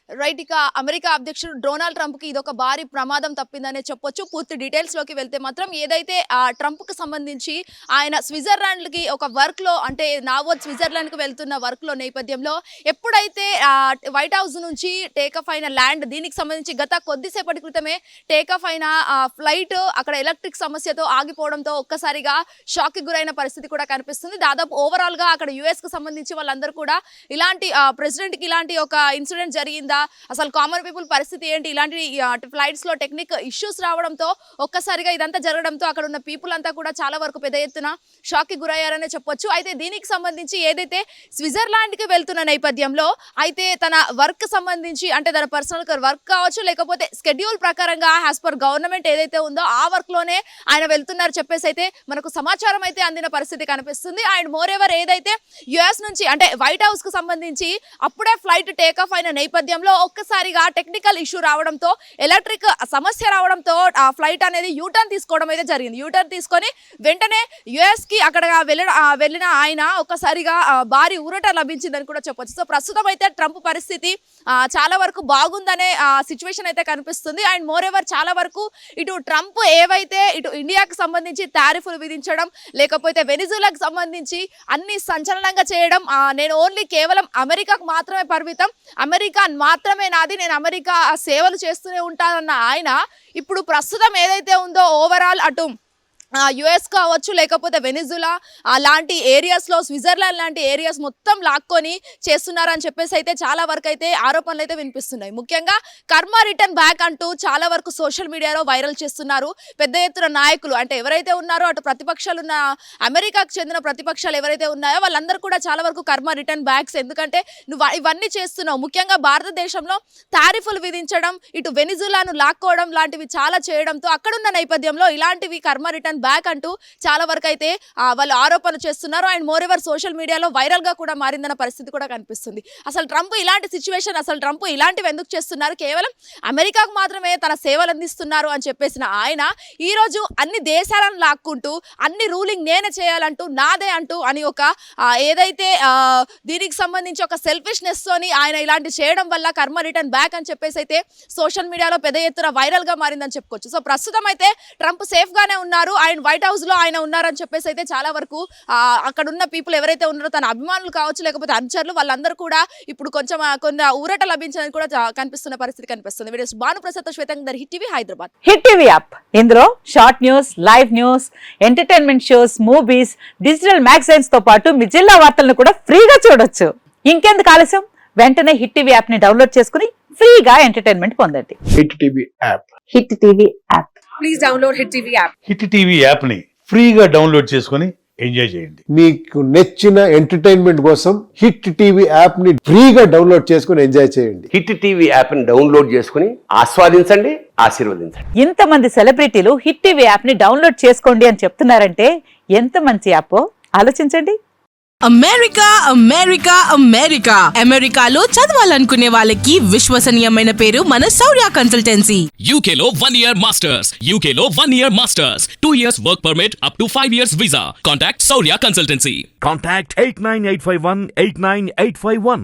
Right. ఇక America అధ్యక్షుడు Donald Trump కి ఇదొక భారీ ప్రమాదం తప్పిందనే చెప్పొచ్చు. పూర్తి డీటెయిల్స్ లోకి వెళ్తే మాత్రం ఏదైతే ట్రంప్ కి సంబంధించి ఆయన స్విట్జర్లాండ్ కి ఒక వర్క్ లో అంటే స్విట్జర్లాండ్ కి వెళ్తున్న వర్క్ లో నేపథ్యంలో ఎప్పుడైతే వైట్ హౌస్ నుంచి టేకఫ్ అయిన ల్యాండ్ దీనికి సంబంధించి గత కొద్దిసేపటి క్రితమే టేకఫ్ అయిన ఫ్లైట్ అక్కడ ఎలక్ట్రిక్ సమస్యతో ఆగిపోవడంతో ఒక్కసారిగా షాక్ కి గురైన పరిస్థితి కూడా కనిపిస్తుంది. దాదాపు ఓవరాల్ గా అక్కడ యుఎస్ కు సంబంధించి వాళ్ళందరూ కూడా ఇలాంటి ప్రెసిడెంట్ కి ఇలాంటి ఒక ఇన్సిడెంట్ జరిగిందా, అసలు కామన్ పీపుల్ పరిస్థితి ఏంటి, ఇలాంటి ఫ్లైట్స్ లో టెక్నిక్ ఇష్యూస్ రావడంతో ఒక్కసారిగా ఇదంతా జరగడంతో అక్కడ ఉన్న పీపుల్ అంతా కూడా చాలా వరకు పెద్ద ఎత్తున షాక్ కి గురయ్యారనే చెప్పొచ్చు. అయితే దీనికి సంబంధించి ఏదైతే స్విట్జర్లాండ్ కి వెళ్తున్న నేపథ్యంలో అయితే తన వర్క్ సంబంధించి అంటే తన పర్సనల్ వర్క్ కావచ్చు లేకపోతే స్కెడ్యూల్ ప్రకారంగా యాజ్ పర్ గవర్నమెంట్ ఏదైతే ఉందో ఆ వర్క్ లోనే ఆయన వెళ్తున్నారు చెప్పేసి అయితే మనకు సమాచారం అయితే అందిన పరిస్థితి కనిపిస్తుంది. అండ్ మోర్ ఎవర్ ఏదైతే యుఎస్ నుంచి అంటే వైట్ హౌస్ కు సంబంధించి అప్పుడే ఫ్లైట్ టేకాఫ్ అయిన నేపథ్యంలో ఒక్కసారిగా టెక్నికల్ ఇష్యూ రావడంతో ఎలక్ట్రిక్ సమస్య రావడంతో ఆ ఫ్లైట్ అనేది యూటర్న్ తీసుకోవడం అయితే జరిగింది. యూటర్న్ తీసుకొని వెంటనే యుఎస్ కి అక్కడ వెళ్ళిన ఆయన ఒక్కసారిగా భారీ ఊరట లభించిందని కూడా చెప్పొచ్చు. సో ప్రస్తుతం అయితే ట్రంప్ పరిస్థితి చాలా వరకు బాగుందనే సిచ్యువేషన్ అయితే కనిపిస్తుంది. అండ్ మోర్ ఎవర్ చాలా వరకు ఇటు ట్రంప్ ఏవైతే ఇటు ఇండియాకి సంబంధించి టారిఫ్లు విధించడం లేకపోతే వెనిజులాకి సంబంధించి అన్ని సంచలనంగా చేయడం, నేను ఓన్లీ కేవలం అమెరికాకు మాత్రమే పరిమితం, అమెరికా మాత్రమే నాది, నేను అమెరికా సేవలు చేస్తూనే ఉంటానన్న ఆయన ఇప్పుడు ప్రస్తుతం ఏదైతే ఉందో ఓవరాల్ అటు యుఎస్ కావచ్చు లేకపోతే వెనిజులా అలాంటి ఏరియాస్లో స్విట్జర్లాండ్ లాంటి ఏరియాస్ మొత్తం లాక్కొని చేస్తున్నారని చెప్పేసి అయితే చాలా వరకు అయితే ఆరోపణలు అయితే వినిపిస్తున్నాయి. ముఖ్యంగా కర్మ రిటర్న్ బ్యాక్ అంటూ చాలా వరకు సోషల్ మీడియాలో వైరల్ చేస్తున్నారు. పెద్ద ఎత్తున నాయకులు అంటే ఎవరైతే ఉన్నారో అటు ప్రతిపక్షాలు ఉన్న అమెరికాకు చెందిన ప్రతిపక్షాలు ఎవరైతే ఉన్నాయో వాళ్ళందరూ కూడా చాలా వరకు కర్మ రిటర్న్ బ్యాక్స్, ఎందుకంటే నువ్వు ఇవన్నీ చేస్తున్నావు, ముఖ్యంగా భారతదేశంలో టారిఫ్లు విధించడం ఇటు వెనిజులాను లాక్కోవడం లాంటివి చాలా చేయడంతో అక్కడున్న నేపథ్యంలో ఇలాంటివి కర్మ రిటర్న్ బ్యాక్ అంటూ చాలా వరకు అయితే వాళ్ళు ఆరోపణలు చేస్తున్నారు. అండ్ మోర్ ఎవర్ సోషల్ మీడియాలో వైరల్ గా కూడా మారిందన్న పరిస్థితి కూడా కనిపిస్తుంది. అసలు ట్రంప్ ఇలాంటి సిచ్యువేషన్, అసలు ట్రంప్ ఇలాంటివి ఎందుకు చేస్తున్నారు, కేవలం అమెరికాకు మాత్రమే తన సేవలు అందిస్తున్నారు అని చెప్పేసిన ఆయన ఈ రోజు అన్ని దేశాలను లాక్కుంటూ అన్ని రూలింగ్ నేనే చేయాలంటూ నాదే అంటూ అని ఒక ఏదైతే దీనికి సంబంధించి ఒక సెల్ఫిష్నెస్ తోని ఆయన ఇలాంటి చేయడం వల్ల కర్మ రిటర్న్ బ్యాక్ అని చెప్పేసి అయితే సోషల్ మీడియాలో పెద్ద ఎత్తున వైరల్ గా మారిందని చెప్పుకోవచ్చు. సో ప్రస్తుతం అయితే ట్రంప్ సేఫ్ గానే ఉన్నారు. ఆయన వైట్ హౌస్ లో ఆయన ఉన్నారని చెప్పేసి అయితే చాలా వరకు అక్కడ ఉన్న పీపుల్ ఎవరైతే ఉన్నారో తన అభిమానులు కావచ్చు లేకపోతే అనుచరులు వాళ్ళందరూ కూడా ఇప్పుడు కొంచెం కొన్ని ఊరట లభించదని కూడా కనిపిస్తున్న పరిస్థితి కనిపిస్తుంది. Videos Bhanuprasad Shwetangar, hit TV Hyderabad. Hit TV app ఇందులో short news, live news, entertainment shows, movies, digital magazines తో పాటు మీ జిల్లా వార్తలను కూడా ఫ్రీగా చూడొచ్చు. ఇంకెందుకు ఆలస్యం, వెంటనే హిట్ టీవీ యాప్ ని డౌన్లోడ్ చేసుకుని ఫ్రీగా ఎంటర్టైన్మెంట్ పొందండి. Hit TV app. Hit TV app. Please download hit TV app. Hit TV app ని ఫ్రీగా డౌన్లోడ్ చేసుకుని ఎంజాయ్ చేయండి. మీకు నచ్చిన ఎంటర్టైన్మెంట్ కోసం హిట్ టీవీ యాప్ ని ఫ్రీగా డౌన్లోడ్ చేసుకుని ఎంజాయ్ చేయండి. హిట్ టీవీ యాప్ ని డౌన్లోడ్ చేసుకుని ఆస్వాదించండి, ఆశీర్వదించండి. ఇంతమంది సెలబ్రిటీలు హిట్ టీవీ యాప్ ని డౌన్లోడ్ చేసుకోండి అని చెప్తున్నారంటే ఎంత మంచి యాప్ ఆలోచించండి. అమెరికా అమెరికా అమెరికా అమెరికాలో చదవాలనుకునే వాళ్ళకి విశ్వసనీయమైన పేరు మన శౌర్య కన్సల్టెన్సీ. UK లో 1 year masters, UK లో 1 year masters, 2 years work permit up to 5 years visa. Contact Saurya Consultancy. Contact 89851 89851.